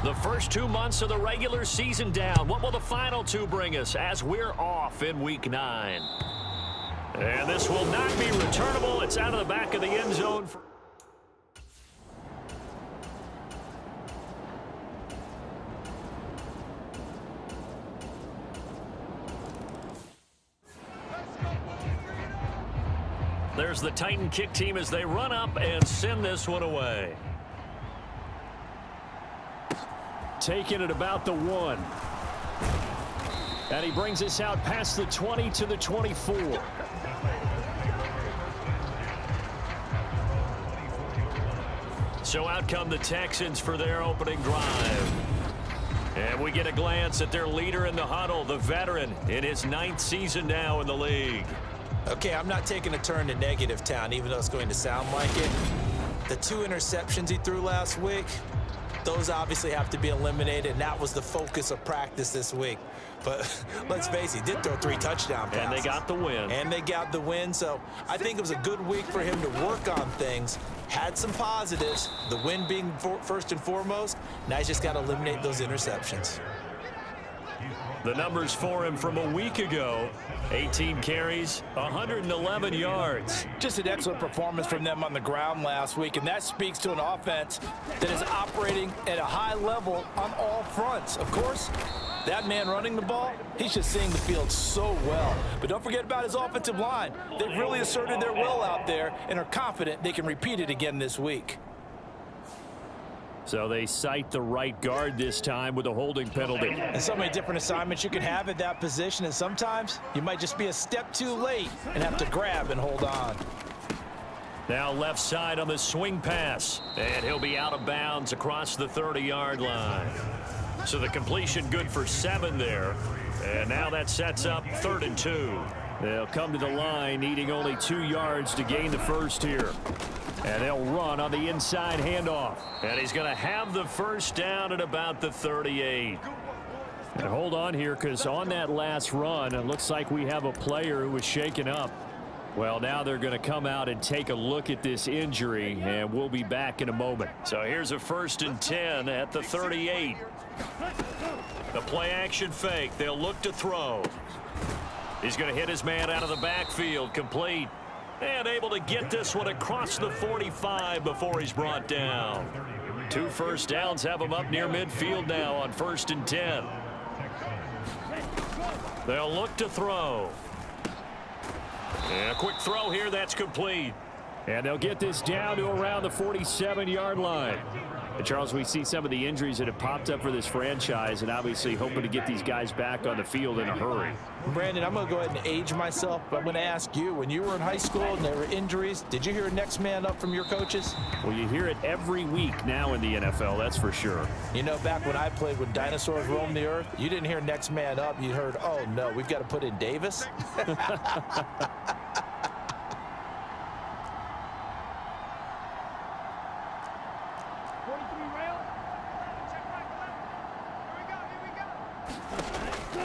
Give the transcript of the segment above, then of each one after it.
The first 2 months of the regular season down. What will the final 2 bring us as we're off in Week 9? And this will not be returnable. It's out of the back of the end zone. There's the Titan kick team as they run up and send this one away. Taking it about the 1. And he brings us out past the 20 to the 24. So out come the Texans for their opening drive. And we get a glance at their leader in the huddle, the veteran in his 9th season now in the league. Okay, I'm not taking a turn to negative town, even though it's going to sound like it. The 2 interceptions he threw last week, those obviously have to be eliminated, and that was the focus of practice this week. But let's face it, he did throw 3 touchdown passes. And they got the win. And they got the win, so I think it was a good week for him to work on things. Had some positives, the win being first and foremost. Now he's just got to eliminate those interceptions. The numbers for him from a week ago: 18 carries, 111 yards. Just an excellent performance from them on the ground last week, and that speaks to an offense that is operating at a high level on all fronts. Of course, that man running the ball, he's just seeing the field so well. But don't forget about his offensive line. They've really asserted their will out there and are confident they can repeat it again this week. So they cite the right guard this time with a holding penalty. And so many different assignments you can have at that position, and sometimes you might just be a step too late and have to grab and hold on. Now left side on the swing pass, and he'll be out of bounds across the 30-yard line. So the completion good for 7 there, and now that sets up 3rd and 2. They'll come to the line needing only 2 yards to gain the first here. And they'll run on the inside handoff. And he's going to have the first down at about the 38. And hold on here, because on that last run, it looks like we have a player who was shaken up. Well, now they're going to come out and take a look at this injury, and we'll be back in a moment. So here's a 1st and 10 at the 38. The play action fake. They'll look to throw. He's going to hit his man out of the backfield, complete. And able to get this one across the 45 before he's brought down. 2 first downs have him up near midfield now on 1st and 10. They'll look to throw. And a quick throw here, that's complete. And they'll get this down to around the 47-yard line. And Charles, we see some of the injuries that have popped up for this franchise, and obviously hoping to get these guys back on the field in a hurry. Brandon, I'm going to go ahead and age myself, but I'm going to ask you, when you were in high school and there were injuries, did you hear next man up from your coaches? Well, you hear it every week now in the NFL, that's for sure. You know, back when I played when dinosaurs roamed the earth, you didn't hear next man up. You heard, oh, no, we've got to put in Davis.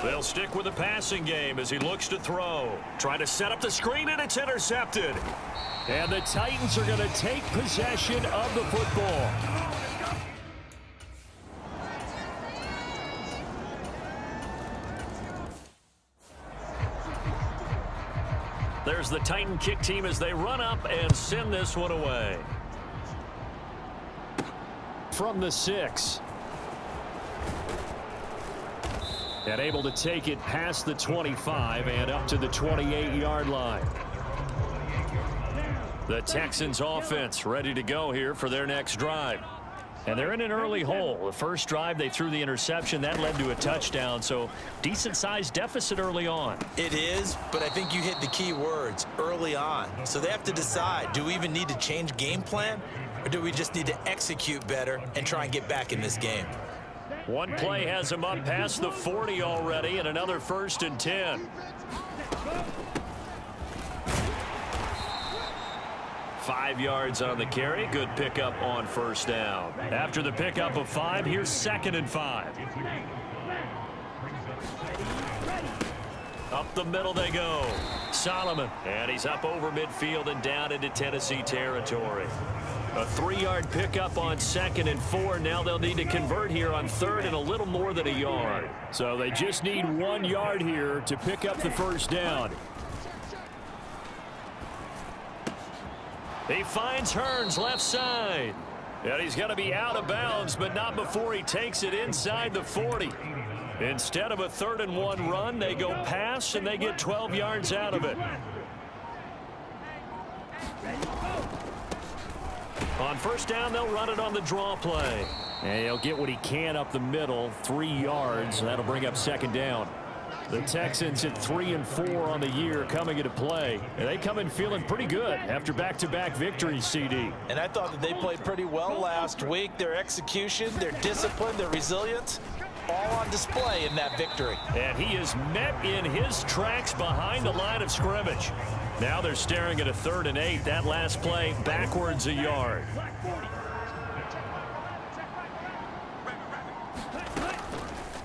They'll stick with the passing game as he looks to throw. Trying to set up the screen, and it's intercepted. And the Titans are going to take possession of the football. There's the Titan kick team as they run up and send this one away. From the 6. And able to take it past the 25 and up to the 28-yard line. The Texans offense ready to go here for their next drive. And they're in an early hole. The first drive, they threw the interception. That led to a touchdown, so decent-sized deficit early on. It is, but I think you hit the key words, early on. So they have to decide, do we even need to change game plan, or do we just need to execute better and try and get back in this game? One play has them up past the 40 already, and another 1st and 10. 5 yards on the carry. Good pickup on 1st down. After the pickup of 5, here's 2nd and 5. Up the middle they go. Solomon. And he's up over midfield and down into Tennessee territory. A 3-yard pickup on 2nd and 4. Now they'll need to convert here on 3rd and a little more than a yard. So they just need 1 yard here to pick up the 1st down. He finds Hearns left side. And he's going to be out of bounds, but not before he takes it inside the 40. Instead of a 3rd and 1 run, they go pass, and they get 12 yards out of it. On 1st down, they'll run it on the draw play. And he'll get what he can up the middle, 3 yards. That'll bring up 2nd down. The Texans at 3 and 4 on the year coming into play. And they come in feeling pretty good after back-to-back victories, CD. And I thought that they played pretty well last week. Their execution, their discipline, their resilience, all on display in that victory. And he is met in his tracks behind the line of scrimmage. Now they're staring at a 3rd and 8. That last play backwards a yard.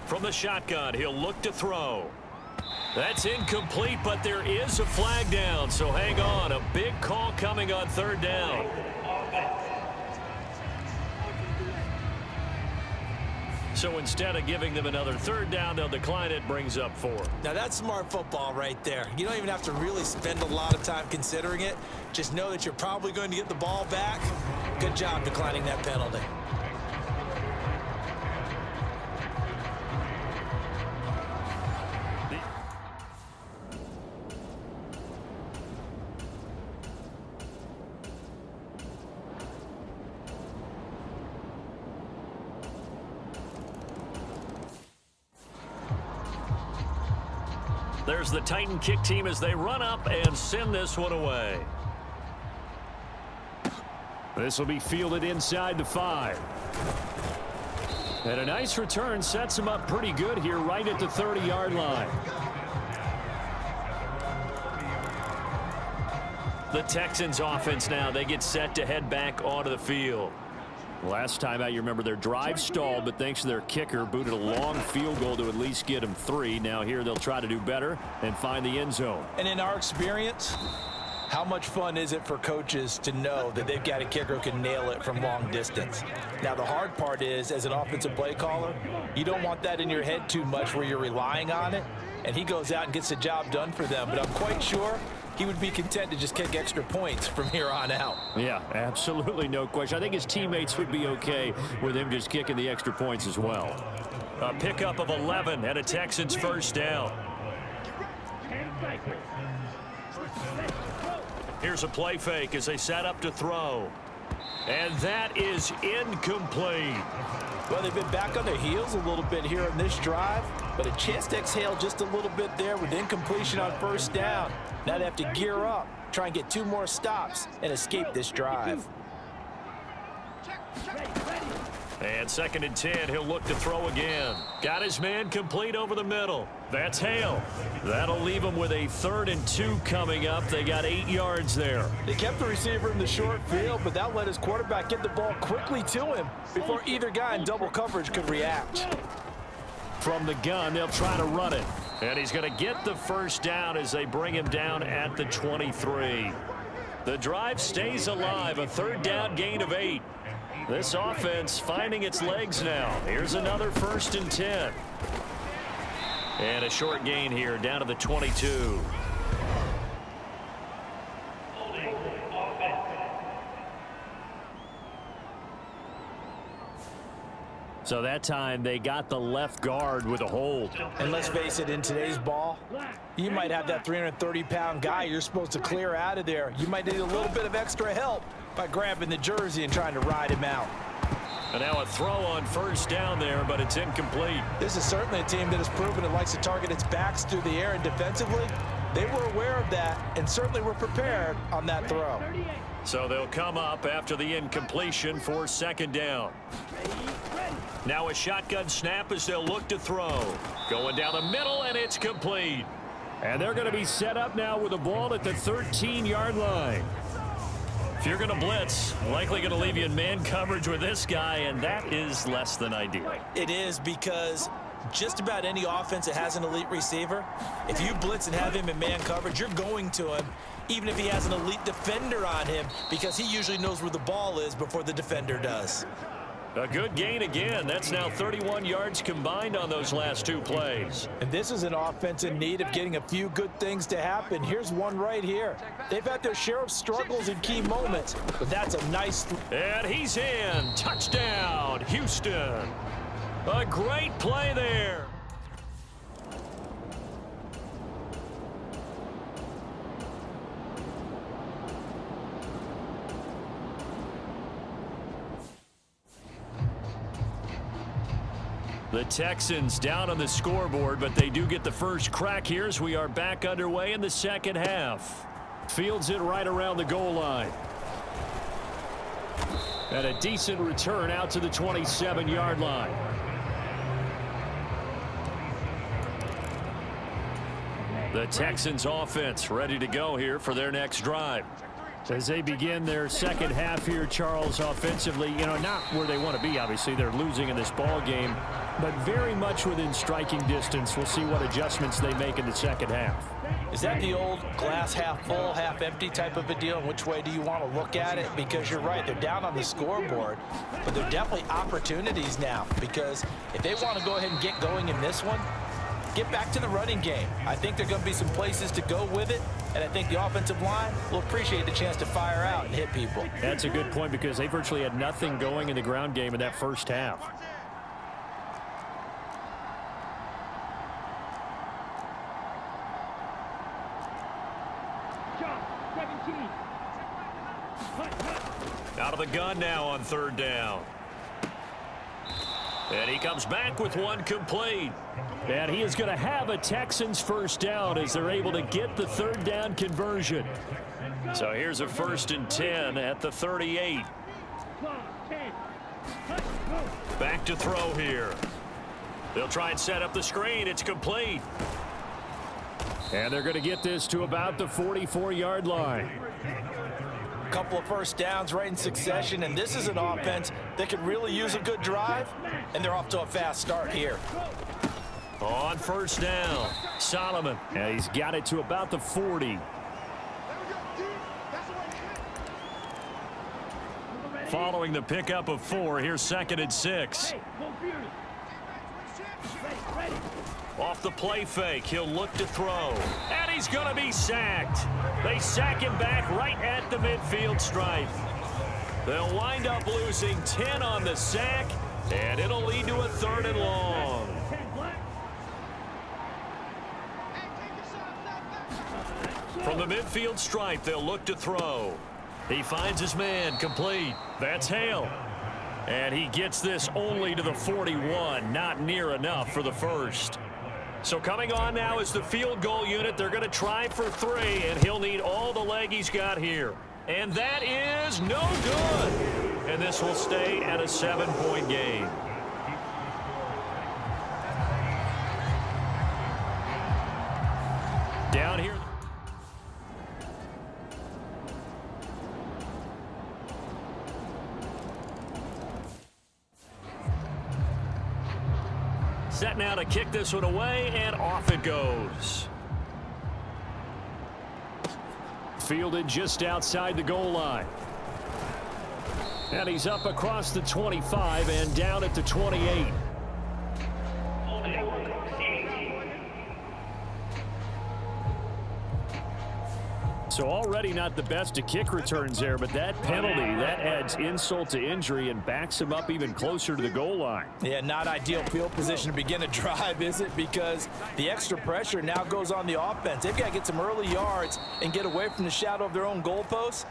From the shotgun, he'll look to throw. That's incomplete, but there is a flag down, so hang on. A big call coming on 3rd down. So instead of giving them another 3rd down, they'll decline it, brings up 4. Now that's smart football right there. You don't even have to really spend a lot of time considering it. Just know that you're probably going to get the ball back. Good job declining that penalty. There's the Titan kick team as they run up and send this one away. This will be fielded inside the 5. And a nice return sets him up pretty good here right at the 30-yard line. The Texans offense now, they get set to head back onto the field. Last time out, you remember their drive stalled, but thanks to their kicker, booted a long field goal to at least get them 3. Now here they'll try to do better and find the end zone. And in our experience, how much fun is it for coaches to know that they've got a kicker who can nail it from long distance? Now, the hard part is, as an offensive play caller, you don't want that in your head too much where you're relying on it, and he goes out and gets the job done for them. But I'm quite sure he would be content to just kick extra points from here on out. Yeah, absolutely, no question. I think his teammates would be okay with him just kicking the extra points as well. A pickup of 11 and a Texans 1st down. Here's a play fake as they set up to throw. And that is incomplete. Well, they've been back on their heels a little bit here on this drive, but a chance to exhale just a little bit there with incompletion on 1st down. Now they have to gear up, try and get 2 more stops, and escape this drive. And 2nd and 10, he'll look to throw again. Got his man complete over the middle. That's Hale. That'll leave him with a 3rd and 2 coming up. They got 8 yards there. They kept the receiver in the short field, but that let his quarterback get the ball quickly to him before either guy in double coverage could react. From the gun, they'll try to run it. And he's going to get the 1st down as they bring him down at the 23. The drive stays alive, a 3rd down gain of 8. This offense finding its legs now. Here's another 1st and 10. And a short gain here down to the 22. So that time they got the left guard with a hold. And let's face it, in today's ball, you might have that 330-pound guy you're supposed to clear out of there. You might need a little bit of extra help by grabbing the jersey and trying to ride him out. And now a throw on first down there, but it's incomplete. This is certainly a team that has proven it likes to target its backs through the air, and defensively, they were aware of that and certainly were prepared on that throw. So they'll come up after the incompletion for second down. Now a shotgun snap as they'll look to throw. Going down the middle, and it's complete. And they're going to be set up now with the ball at the 13-yard line. If you're going to blitz, likely going to leave you in man coverage with this guy, and that is less than ideal. It is, because just about any offense that has an elite receiver, if you blitz and have him in man coverage, you're going to him, even if he has an elite defender on him, because he usually knows where the ball is before the defender does. A good gain again. That's now 31 yards combined on those last two plays. And this is an offense in need of getting a few good things to happen. Here's one right here. They've had their share of struggles in key moments, but that's a nice... And he's in. Touchdown, Houston. A great play there. The Texans down on the scoreboard, but they do get the first crack here as we are back underway in the second half. Fields it right around the goal line. And a decent return out to the 27-yard line. The Texans offense ready to go here for their next drive. As they begin their second half here, Charles, offensively, not where they want to be, obviously. They're losing in this ball game, but very much within striking distance. We'll see what adjustments they make in the second half. Is that the old glass half full, half empty type of a deal? And which way do you want to look at it? Because you're right, they're down on the scoreboard, but they're definitely opportunities now, because if they want to go ahead and get going in this one, get back to the running game. I think there are going to be some places to go with it, and I think the offensive line will appreciate the chance to fire out and hit people. That's a good point, because they virtually had nothing going in the ground game in that first half. Out of the gun now on third down. And he comes back with one complete. And he is going to have a Texans first down as they're able to get the third down conversion. So here's a 1st and 10 at the 38. Back to throw here. They'll try and set up the screen. It's complete. And they're going to get this to about the 44-yard line. A couple of first downs right in succession, and this is an offense that could really use a good drive, and they're off to a fast start here. On first down, Solomon. And he's got it to about the 40. Following the pickup of 4, here's 2nd and 6. Off the play fake, he'll look to throw. And he's going to be sacked. They sack him back right at the midfield stripe. They'll wind up losing 10 on the sack, and it'll lead to a 3rd and long. From the midfield stripe, they'll look to throw. He finds his man, complete. That's Hale. And he gets this only to the 41, not near enough for the first. So coming on now is the field goal unit. They're going to try for 3, and he'll need all the leg he's got here. And that is no good. And this will stay at a 7-point game. Down here. Set now to kick this one away, and off it goes. Fielded just outside the goal line. And he's up across the 25 and down at the 28. So already not the best of kick returns there, but that penalty, that adds insult to injury and backs him up even closer to the goal line. Yeah, not ideal field position to begin a drive, is it? Because the extra pressure now goes on the offense. They've got to get some early yards and get away from the shadow of their own goalposts.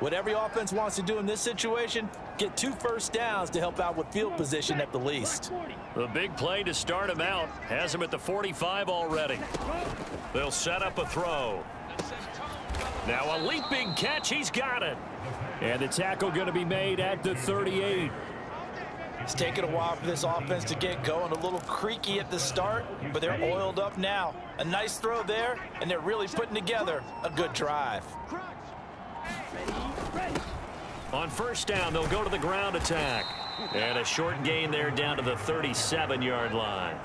What every offense wants to do in this situation, get 2 first downs to help out with field position at the least. The big play to start him out has him at the 45 already. They'll set up a throw. Now a leaping catch. He's got it. And the tackle going to be made at the 38. It's taken a while for this offense to get going. A little creaky at the start, but they're oiled up now. A nice throw there, and they're really putting together a good drive. On first down, they'll go to the ground attack. And a short gain there down to the 37-yard line.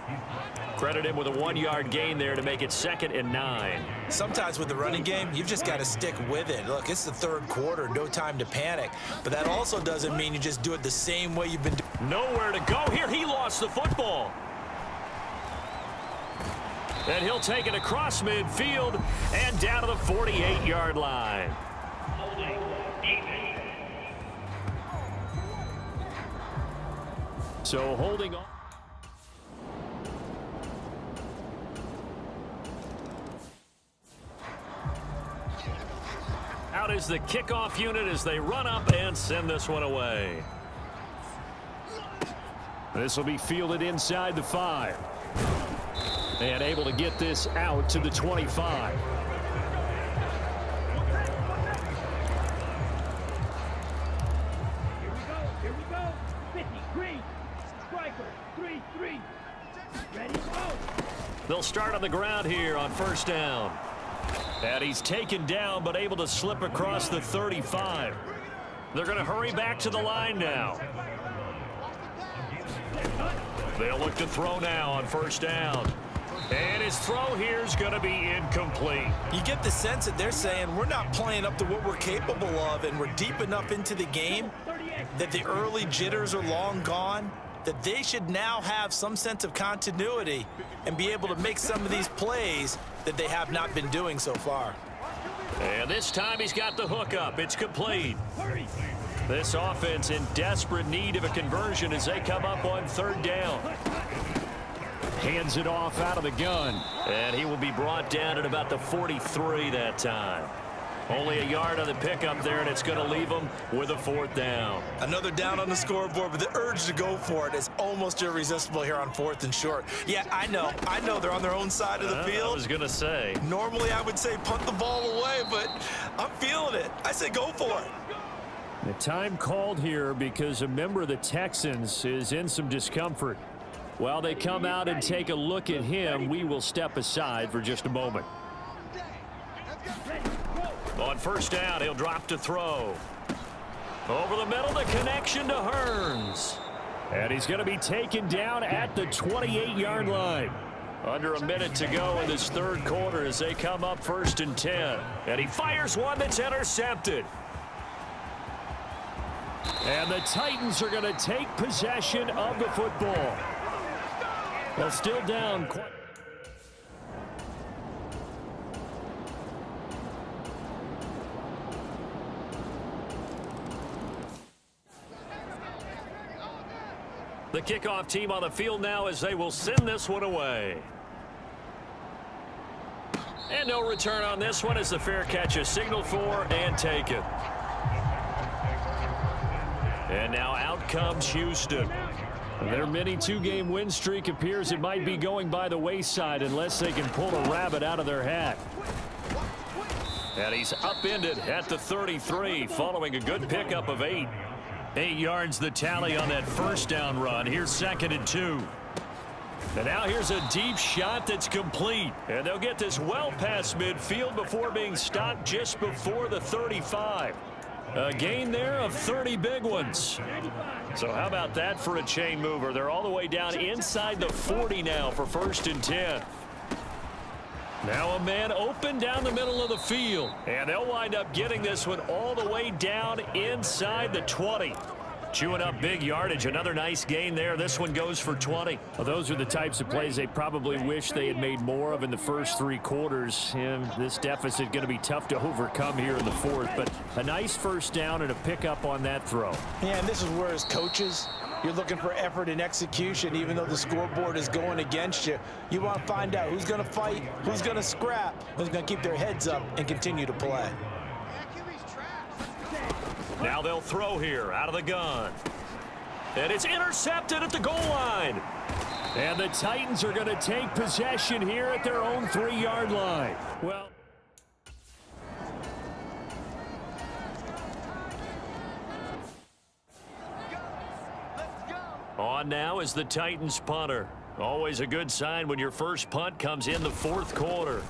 Credit him with a 1-yard gain there to make it 2nd and 9. Sometimes with the running game, you've just got to stick with it. Look, it's the 3rd quarter, no time to panic. But that also doesn't mean you just do it the same way you've been doing. Nowhere to go here. He lost the football. And he'll take it across midfield and down to the 48-yard line. So holding on. Out is the kickoff unit as they run up and send this one away. This will be fielded inside the 5. And able to get this out to the 25. They'll start on the ground here on first down. And he's taken down but able to slip across the 35. They're going to hurry back to the line now. They'll look to throw now on first down. And his throw here is going to be incomplete. You get the sense that they're saying we're not playing up to what we're capable of, and we're deep enough into the game that the early jitters are long gone, that they should now have some sense of continuity and be able to make some of these plays that they have not been doing so far. And this time he's got the hook up. It's complete. This offense in desperate need of a conversion as they come up on 3rd down. Hands it off out of the gun. And he will be brought down at about the 43 that time. Only a yard on the pickup there, and it's going to leave them with a 4th down. Another down on the scoreboard, but the urge to go for it is almost irresistible here on 4th and short. Yeah, I know they're on their own side of the field. I was going to say. Normally I would say punt the ball away, but I'm feeling it. I say go for it. The time called here because a member of the Texans is in some discomfort. While they come out and take a look at him, we will step aside for just a moment. On first down, he'll drop to throw. Over the middle, the connection to Hearns. And he's going to be taken down at the 28-yard line. Under a minute to go in this 3rd quarter as they come up 1st and 10. And he fires one that's intercepted. And the Titans are going to take possession of the football. Well, still down. The kickoff team on the field now as they will send this one away. And no return on this one as the fair catch is signaled for and taken. And now out comes Houston. Their mini 2-game win streak appears it might be going by the wayside unless they can pull a rabbit out of their hat. And he's upended at the 33 following a good pickup of 8. 8 yards the tally on that first down run. Here's 2nd and 2. And now here's a deep shot that's complete. And they'll get this well past midfield before being stopped just before the 35. A gain there of 30 big ones. So how about that for a chain mover? They're all the way down inside the 40 now for 1st and 10. Now a man open down the middle of the field. And they'll wind up getting this one all the way down inside the 20. Chewing up big yardage. Another nice gain there. This one goes for 20. Well, those are the types of plays they probably wish they had made more of in the first 3 quarters. And this deficit going to be tough to overcome here in the fourth. But a nice first down and a pickup on that throw. Yeah, and this is where, as coaches, you're looking for effort and execution. Even though the scoreboard is going against you, you want to find out who's going to fight, who's going to scrap, who's going to keep their heads up and continue to play. Now they'll throw here out of the gun. And it's intercepted at the goal line. And the Titans are going to take possession here at their own 3-yard line. Well, on now is the Titans punter. Always a good sign when your first punt comes in the 4th quarter.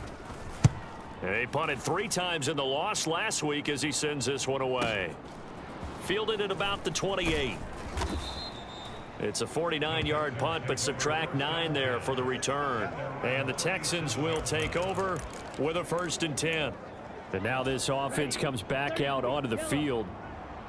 And he punted 3 times in the loss last week as he sends this one away. Fielded at about the 28. It's a 49-yard punt, but subtract 9 there for the return. And the Texans will take over with a 1st and 10. And now this offense comes back out onto the field.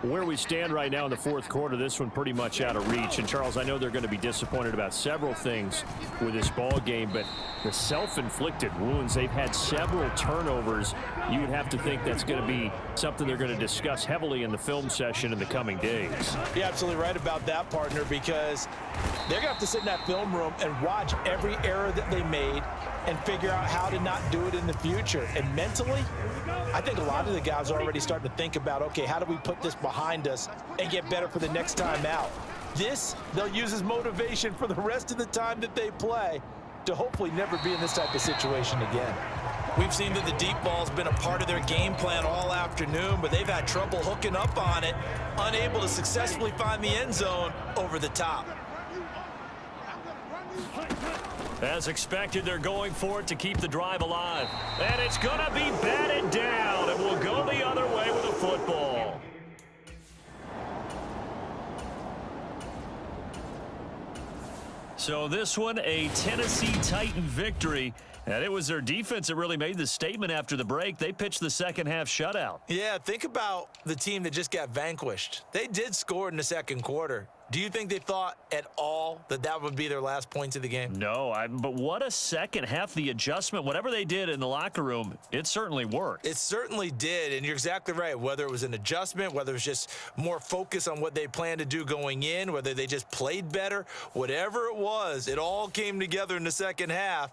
Where we stand right now in the 4th quarter, this one pretty much out of reach. And, Charles, I know they're going to be disappointed about several things with this ball game, but the self-inflicted wounds, they've had several turnovers. You'd have to think that's going to be something they're going to discuss heavily in the film session in the coming days. You're absolutely right about that, partner, because they're going to have to sit in that film room and watch every error that they made and figure out how to not do it in the future. And mentally, I think a lot of the guys are already starting to think about, okay, how do we put this behind us and get better for the next time out? This, they'll use as motivation for the rest of the time that they play to hopefully never be in this type of situation again. We've seen that the deep ball's been a part of their game plan all afternoon, but they've had trouble hooking up on it, unable to successfully find the end zone over the top. As expected, they're going for it to keep the drive alive. And it's going to be batted down, and we'll go the other way with a football. So this one, a Tennessee Titan victory. And it was their defense that really made the statement after the break. They pitched the second half shutout. Yeah, think about the team that just got vanquished. They did score in the 2nd quarter. Do you think they thought at all that that would be their last points of the game? No, but what a second half. The adjustment, whatever they did in the locker room, it certainly worked. It certainly did, and you're exactly right. Whether it was an adjustment, whether it was just more focus on what they planned to do going in, whether they just played better, whatever it was, it all came together in the second half.